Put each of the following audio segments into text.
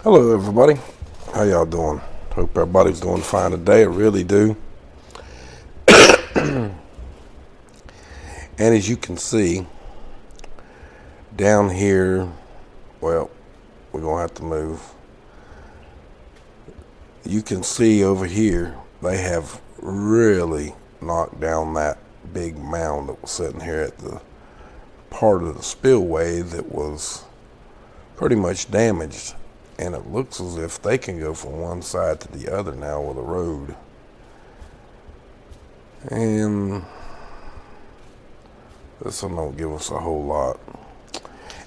Hello everybody, how y'all doing? Hope everybody's doing fine today. I really do. And as you can see down here, well, we're gonna have to move. You can see over here they have really knocked down that big mound that was sitting here at the part of the spillway that was pretty much damaged, and it looks as if they can go from one side to the other now with a road. And this one don't give us a whole lot.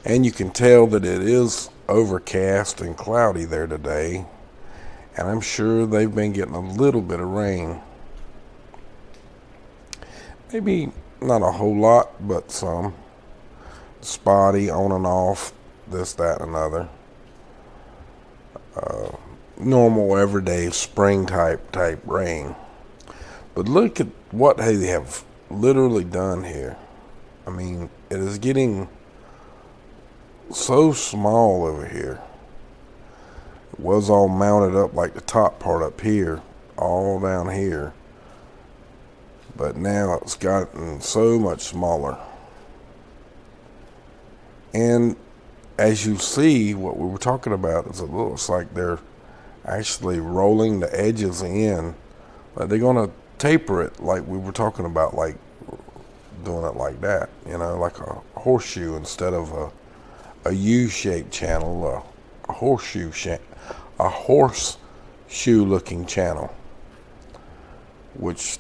And you can tell that it is overcast and cloudy there today, and I'm sure they've been getting a little bit of rain. Maybe not a whole lot, but some. Spotty, on and off, this, that, and another. Normal, everyday spring type rain. But look at what they have literally done here. I mean, it is getting so small over here. It was all mounted up like the top part up here, all down here. But now it's gotten so much smaller. And as you see, what we were talking about is it looks like they're actually rolling the edges in. Like they're going to taper it like we were talking about, like doing it like that, you know, like a horseshoe instead of a U-shaped channel, a horseshoe looking channel, which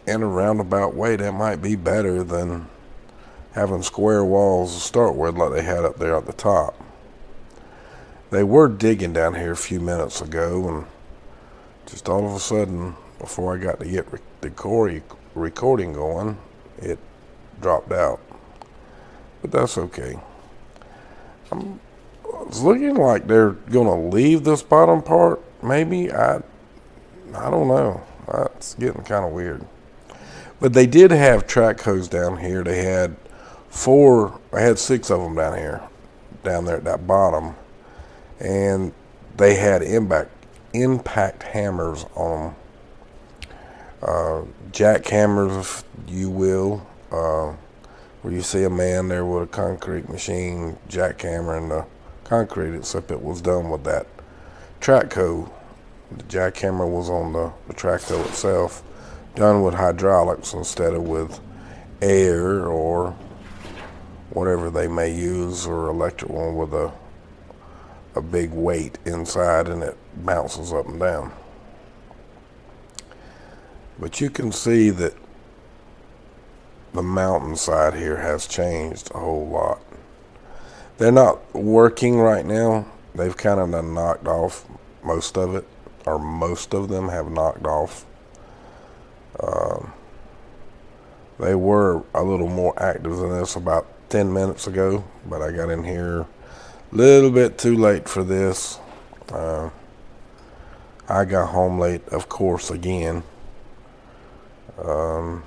in a roundabout way that might be better than having square walls to start with like they had up there at the top. They were digging down here a few minutes ago, and just all of a sudden, before I got to get the recording going, it dropped out. But that's okay. It's looking like they're gonna leave this bottom part. Maybe I don't know. It's getting kind of weird. But they did have track hose down here. They had six of them down there at that bottom, and they had impact hammers on them. Jackhammers, if you will, where you see a man there with a concrete machine jackhammering the concrete, except it was done with that track hoe. The jackhammer was on the track hoe itself, done with hydraulics instead of with air or whatever they may use, or electric one with a big weight inside and it bounces up and down. But you can see that the mountainside here has changed a whole lot. They're not working right now. They've kind of knocked off most of it, or most of them have knocked off. They were a little more active than this about 10 minutes ago, but I got in here a little bit too late for this. I got home late, of course, again. A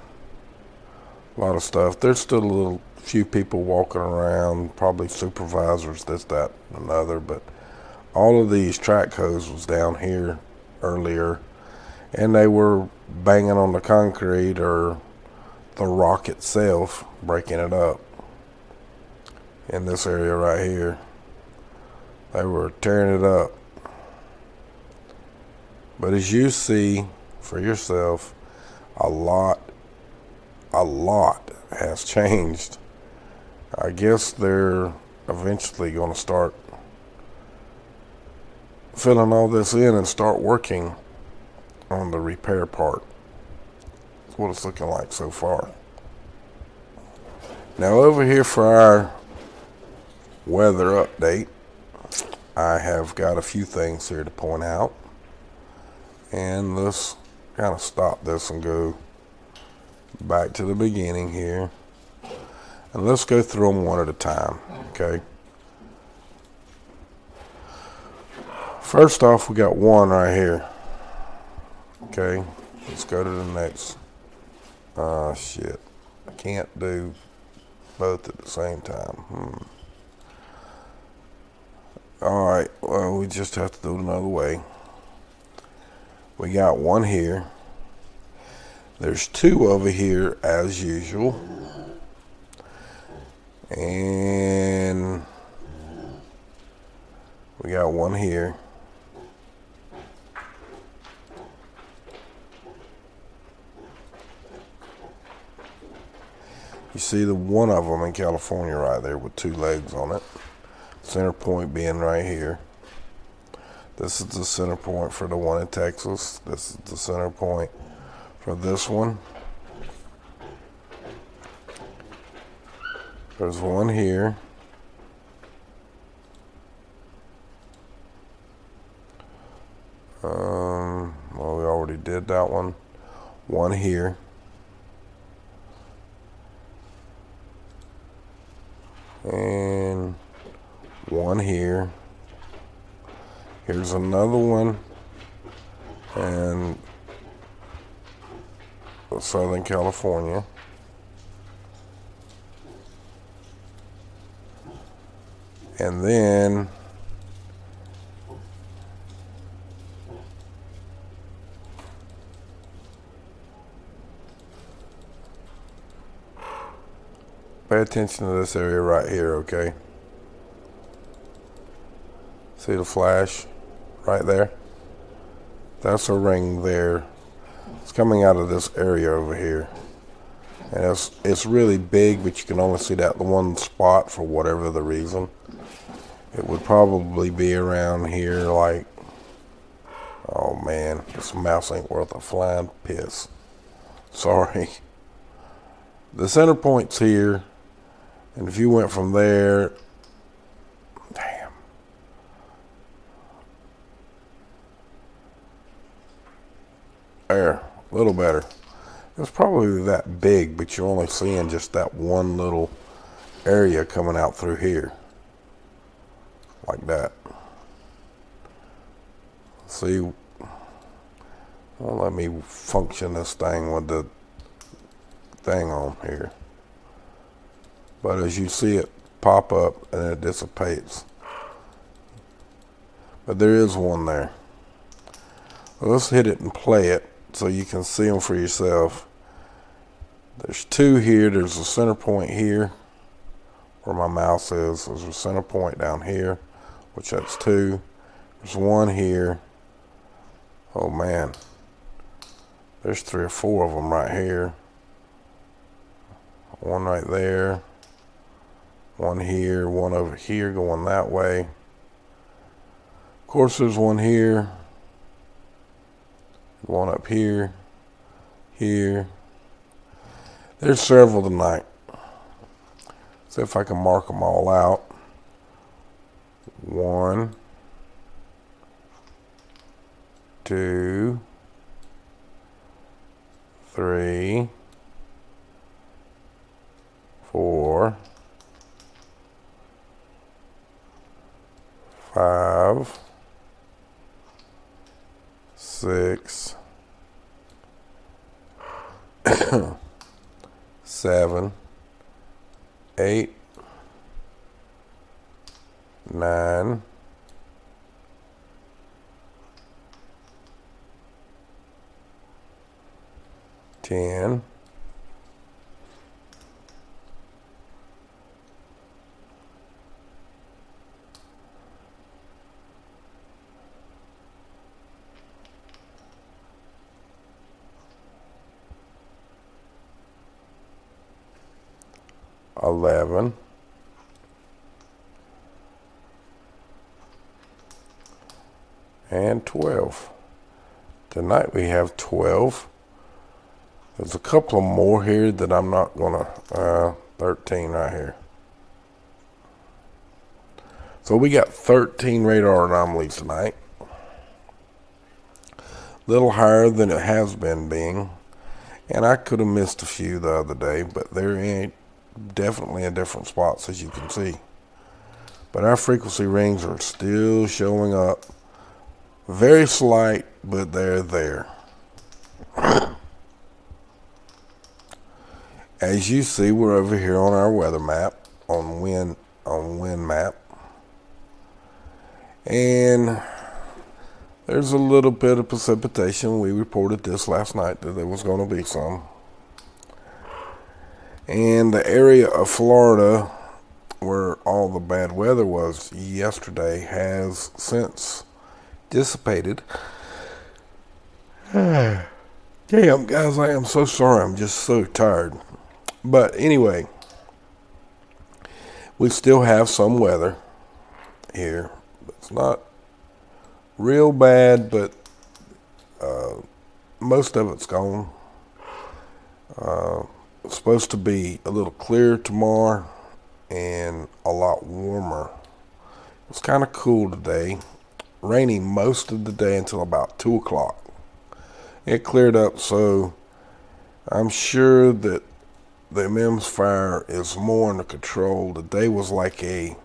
lot of stuff. There's still a little few people walking around, probably supervisors, this, that, and another, but all of these track hose was down here earlier, and they were banging on the concrete or the rock itself, breaking it up. In this area right here, they were tearing it up. But as you see for yourself, a lot has changed. I guess they're eventually going to start filling all this in and start working on the repair part. That's what it's looking like so far. Now over here for our weather update, I have got a few things here to point out, and let's kind of stop this and go back to the beginning here, and let's go through them one at a time. Okay, first off, we got one right here. Okay, let's go to the next. Shit, I can't do both at the same time. Alright, well, we just have to do it another way. We got one here. There's two over here as usual. And we got one here. You see the one of them in California right there with two legs on it. Center point being right here. This is the center point for the one in Texas. This is the center point for this one. There's one here. Well, we already did that one. One here. And one here. Here's another one. And Southern California. And then pay attention to this area right here, okay? See the flash right there? That's a ring there. It's coming out of this area over here. And it's really big, but you can only see that one spot for whatever the reason. It would probably be around here, like, oh man, this mouse ain't worth a flying piss. Sorry. The center point's here, and if you went from there, damn. There, a little better. It's probably that big, but you're only seeing just that one little area coming out through here. Like that. See, well, let me function this thing with the thing on here. But as you see it pop up and it dissipates. But there is one there. Well, let's hit it and play it so you can see them for yourself. There's two here. There's a center point here where my mouse is. There's a center point down here, which that's two. There's one here. Oh man, there's 3 or 4 of them right here. One right there, one here, one over here going that way. Of course there's one here, one up here, here. There's several tonight. See if I can mark them all out. 1, 2, 3, 4, 5, 6, 7, 8, 9, 10, 11, 12. Tonight we have 12. There's a couple of more here that I'm not gonna, 13 right here. So we got 13 radar anomalies tonight. A little higher than it has been being. And I could have missed a few the other day, but they're definitely in different spots, as you can see. But our frequency rings are still showing up. Very slight, but they're there. As you see, we're over here on our weather map, on wind map. And there's a little bit of precipitation. We reported this last night that there was going to be some. And the area of Florida where all the bad weather was yesterday has since dissipated. Damn, guys, I am so sorry. I'm just so tired. But anyway, we still have some weather here. It's not real bad, but most of it's gone. It's supposed to be a little clearer tomorrow and a lot warmer. It's kind of cool today. Raining most of the day until about 2 o'clock. It cleared up, so I'm sure that the MEMS fire is more under control. The day was like an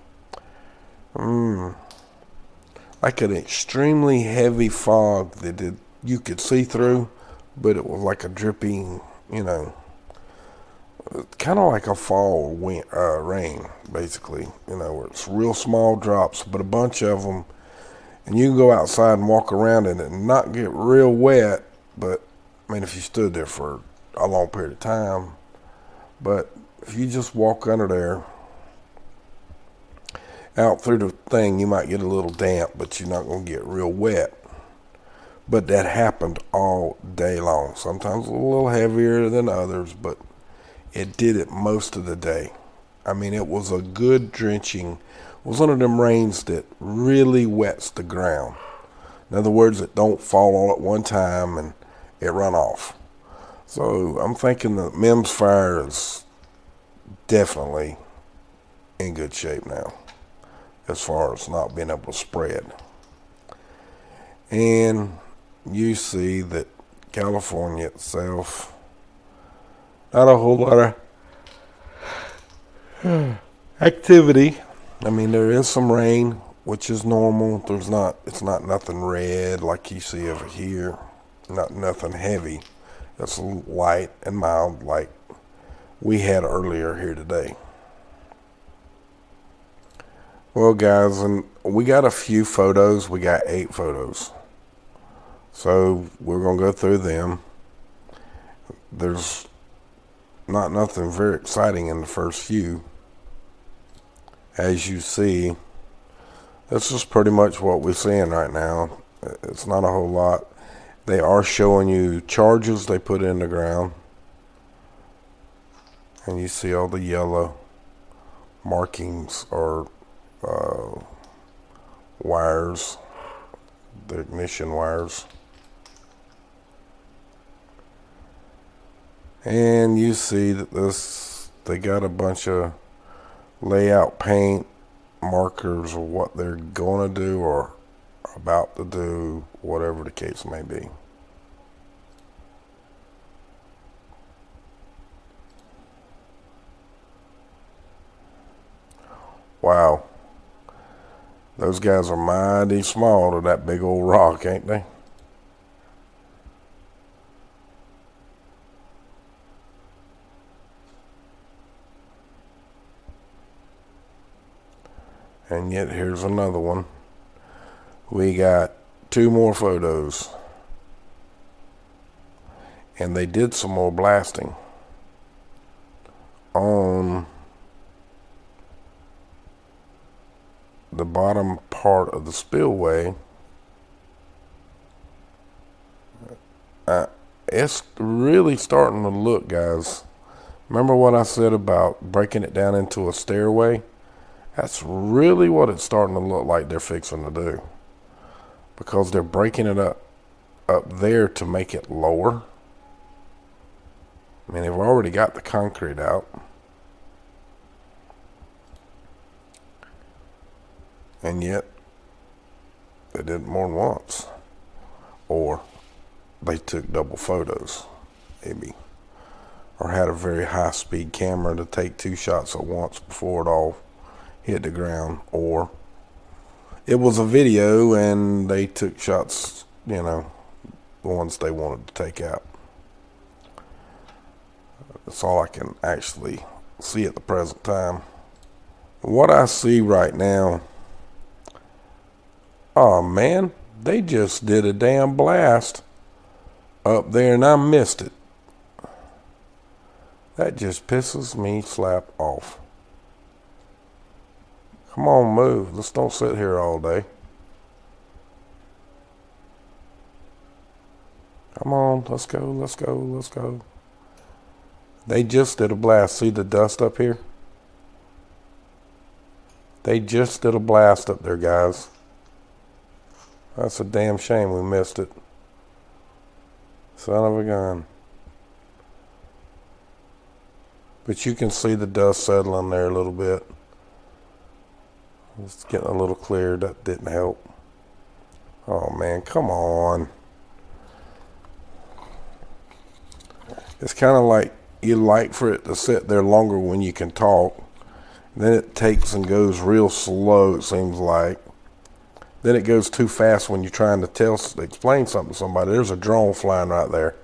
extremely heavy fog that you could see through, but it was like a dripping, kind of like a fall rain, basically. Where it's real small drops, but a bunch of them, and you can go outside and walk around in it and not get real wet. But I mean, if you stood there for a long period of time, but if you just walk under there, out through the thing, you might get a little damp, but you're not going to get real wet. But that happened all day long. Sometimes a little heavier than others, but it did it most of the day. I mean, it was a good drenching. It was one of them rains that really wets the ground. In other words, it don't fall all at one time and it run off. So I'm thinking the MEMS fire is definitely in good shape now, as far as not being able to spread. And you see that California itself, not a whole lot of activity. I mean, there is some rain, which is normal. It's not nothing red like you see over here. Not nothing heavy. It's light and mild like we had earlier here today. Well, guys, and we got a few photos. We got 8 photos. So we're going to go through them. There's not nothing very exciting in the first few. As you see, this is pretty much what we're seeing right now. It's not a whole lot. They are showing you charges they put in the ground. And you see all the yellow markings or wires, the ignition wires. And you see that they got a bunch of layout paint markers of what they're going to do or about to do, whatever the case may be. Wow. Those guys are mighty small to that big old rock, ain't they? And yet here's another one. We got 2 more photos. And they did some more blasting on the bottom part of the spillway. It's really starting to look, guys. Remember what I said about breaking it down into a stairway? That's really what it's starting to look like they're fixing to do. Because they're breaking it up there to make it lower. I mean, they've already got the concrete out. And yet, they did it more than once. Or they took double photos, maybe. Or had a very high-speed camera to take 2 shots at once before it all hit the ground. Or it was a video and they took shots, the ones they wanted to take out. That's all I can actually see at the present time. What I see right now Oh man, they just did a damn blast up there and I missed it. That just pisses me slap off. Come on, move. Let's don't sit here all day. Come on, let's go, let's go, let's go. They just did a blast. See the dust up here? They just did a blast up there, guys. That's a damn shame we missed it. Son of a gun. But you can see the dust settling there a little bit. It's getting a little clear. That didn't help. Oh man, come on. It's kind of like you like for it to sit there longer when you can talk. Then it takes and goes real slow, it seems like. Then it goes too fast when you're trying to explain something to somebody. There's a drone flying right there.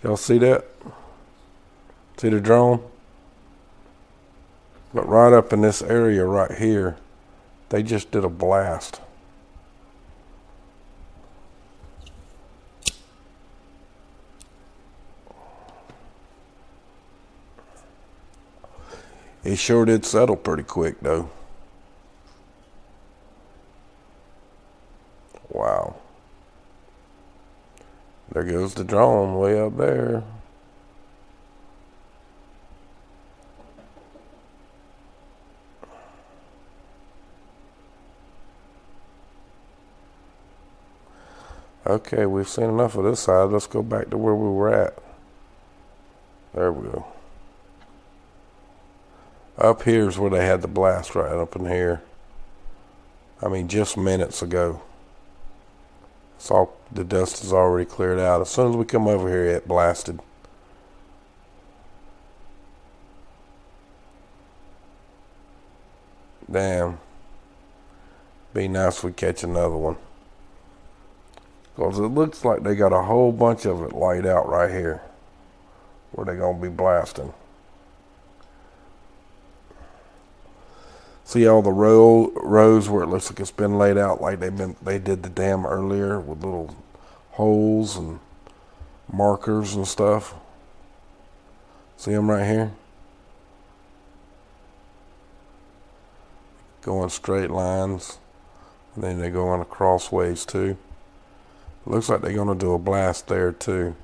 Y'all see that? See the drone? But right up in this area right here, they just did a blast. It sure did settle pretty quick though. Wow. There goes the drone way up there. Okay, we've seen enough of this side. Let's go back to where we were at. There we go. Up here's where they had the blast, right up in here. I mean, just minutes ago. It's all, the dust is already cleared out. As soon as we come over here, it blasted. Damn. Be nice if we catch another one. Because it looks like they got a whole bunch of it laid out right here where they're going to be blasting. See all the rows where it looks like it's been laid out like they did the dam earlier with little holes and markers and stuff. See them right here? Going straight lines. And then they go on crossways too. It looks like they're going to do a blast there too.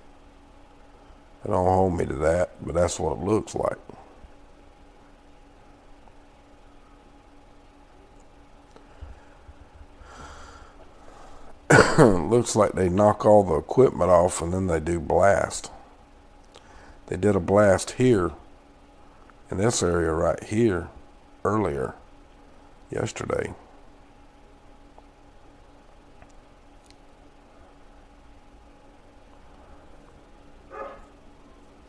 They don't hold me to that, but that's what it looks like. Looks like they knock all the equipment off and then they do blast. They did a blast here in this area right here earlier yesterday.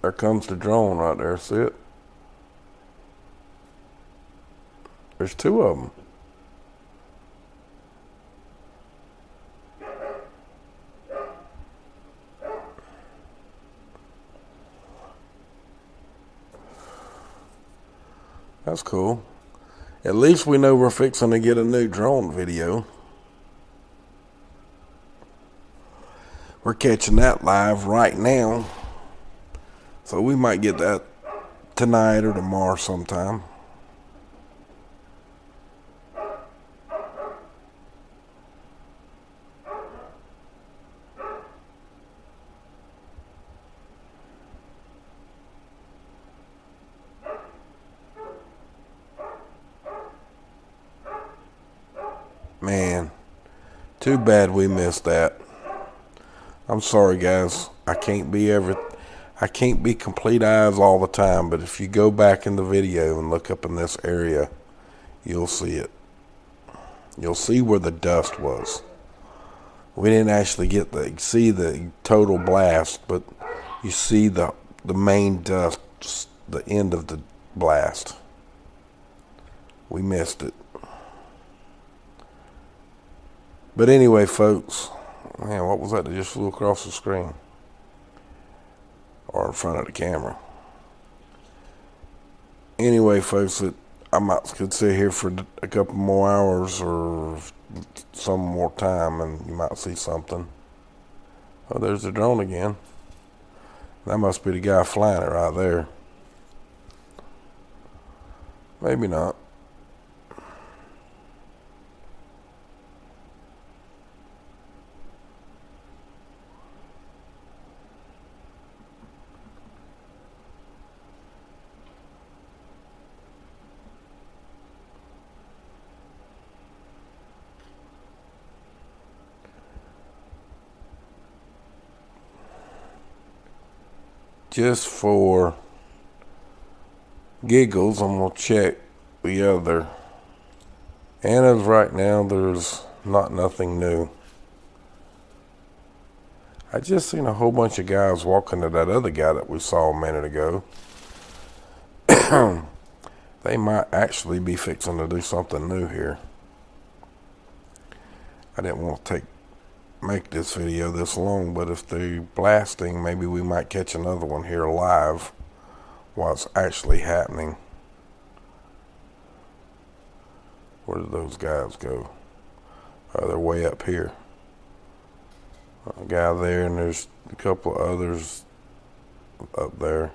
There comes the drone right there, see it? There's two of them. That's cool. At least we know we're fixing to get a new drone video. We're catching that live right now. So we might get that tonight or tomorrow sometime. Man, too bad we missed that. I'm sorry, guys. I can't be complete eyes all the time, but if you go back in the video and look up in this area, you'll see it. You'll see where the dust was. We didn't actually see the total blast, but you see the main dust, just the end of the blast. We missed it. But anyway, folks, man, what was that just flew across the screen? Or in front of the camera. Anyway, folks, I could sit here for a couple more hours or some more time and you might see something. Oh, there's the drone again. That must be the guy flying it right there. Maybe not. Just for giggles, I'm going to check the other. And as right now, there's nothing new. I just seen a whole bunch of guys walking to that other guy that we saw a minute ago. They might actually be fixing to do something new here. I didn't want to make this video this long, but if they're blasting, maybe we might catch another one here live while it's actually happening. Where did those guys go? Oh, they're way up here. A guy there, and there's a couple of others up there.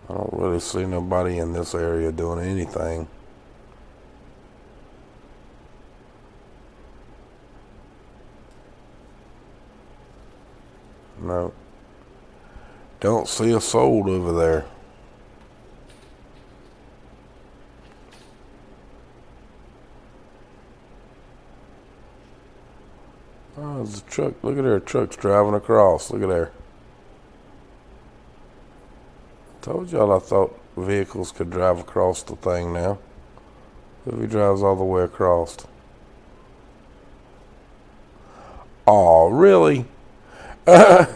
I don't really see nobody in this area doing anything. No. Don't see a soul over there. Oh, there's a truck. Look at there. Truck's driving across. Look at there. Told y'all I thought vehicles could drive across the thing now. If he drives all the way across. Aw, really? Damn.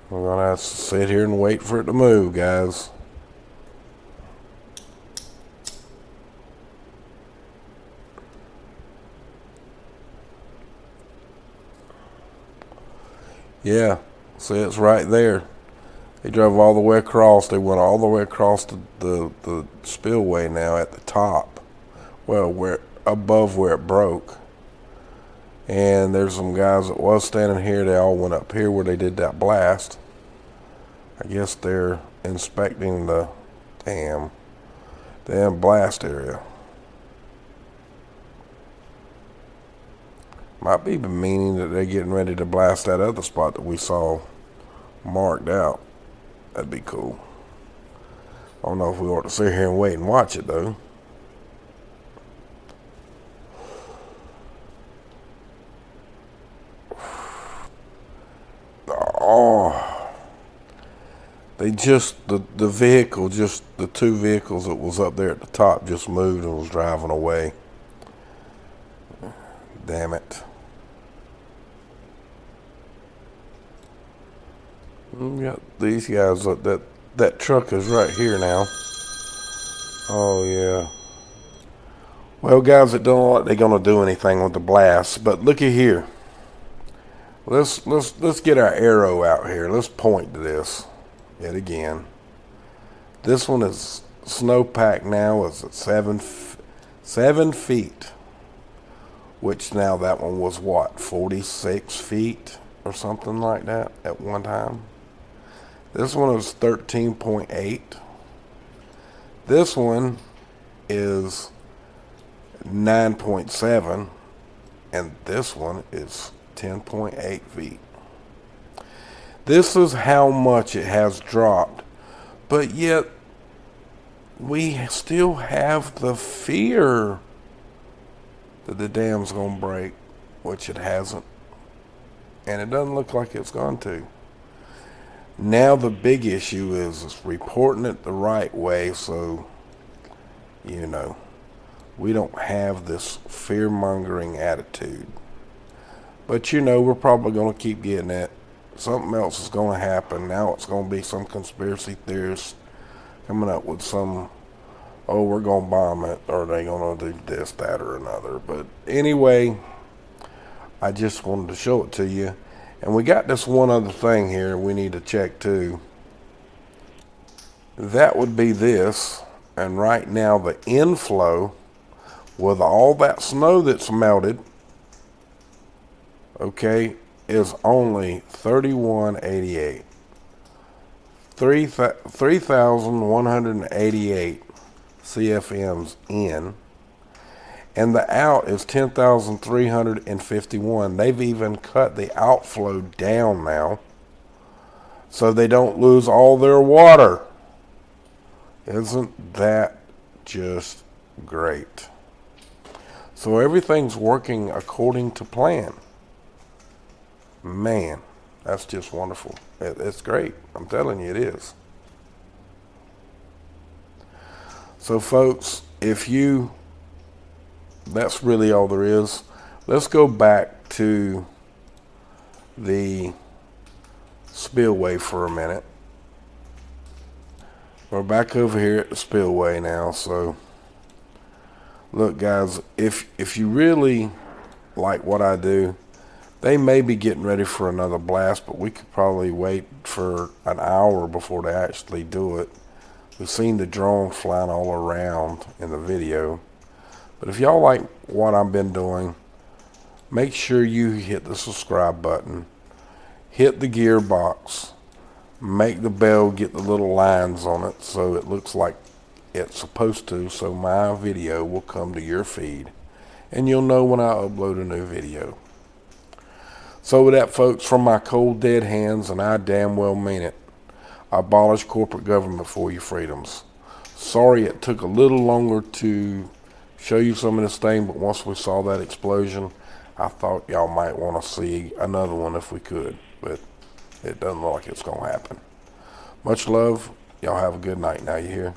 We're gonna have to sit here and wait for it to move, guys. Yeah, see, it's right there. They drove all the way across. They went all the way across the spillway now at the top. Well, where above where it broke. And there's some guys that was standing here. They all went up here where they did that blast. I guess they're inspecting the damn blast area. Might be meaning that they're getting ready to blast that other spot that we saw marked out. That'd be cool. I don't know if we ought to sit here and wait and watch it though. Oh, they just the vehicle, just the two vehicles that was up there at the top just moved and was driving away. Damn it. We got these guys. That truck is right here now. Oh yeah. Well, guys, it don't look like they're gonna do anything with the blast. But looky here. Let's get our arrow out here. Let's point to this yet again. This one is snowpack now. Is at 7 feet. Which now that one was what, 46 feet or something like that at one time. This one is 13.8. This one is 9.7. And this one is 10.8 feet. This is how much it has dropped. But yet, we still have the fear that the dam's gonna break, which it hasn't, and it doesn't look like it's going to. Now the big issue is reporting it the right way, so you know we don't have this fear-mongering attitude. But you know we're probably gonna keep getting it something else is going to happen. Now it's going to be some conspiracy theorists coming up with some, oh, we're going to bomb it, or they going to do this, that, or another. But anyway, I just wanted to show it to you. And we got this one other thing here we need to check too. That would be this. And right now the inflow with all that snow that's melted, okay, is only 3188. 3,188 CFMs in. And the out is 10,351. They've even cut the outflow down now so they don't lose all their water. Isn't that just great? So everything's working according to plan. Man, that's just wonderful. It's great. I'm telling you, it is. So folks, that's really all there is. Let's go back to the spillway for a minute. We're back over here at the spillway now. So look guys, if you really like what I do, they may be getting ready for another blast, but we could probably wait for an hour before they actually do it. We've seen the drone flying all around in the video. But if y'all like what I've been doing, make sure you hit the subscribe button, hit the gearbox, make the bell get the little lines on it so it looks like it's supposed to, so my video will come to your feed and you'll know when I upload a new video. So with that folks, from my cold dead hands, and I damn well mean it, abolish corporate government for your freedoms. Sorry it took a little longer to show you some of this thing, but once we saw that explosion, I thought y'all might want to see another one if we could, but it doesn't look like it's going to happen. Much love. Y'all have a good night now, you hear?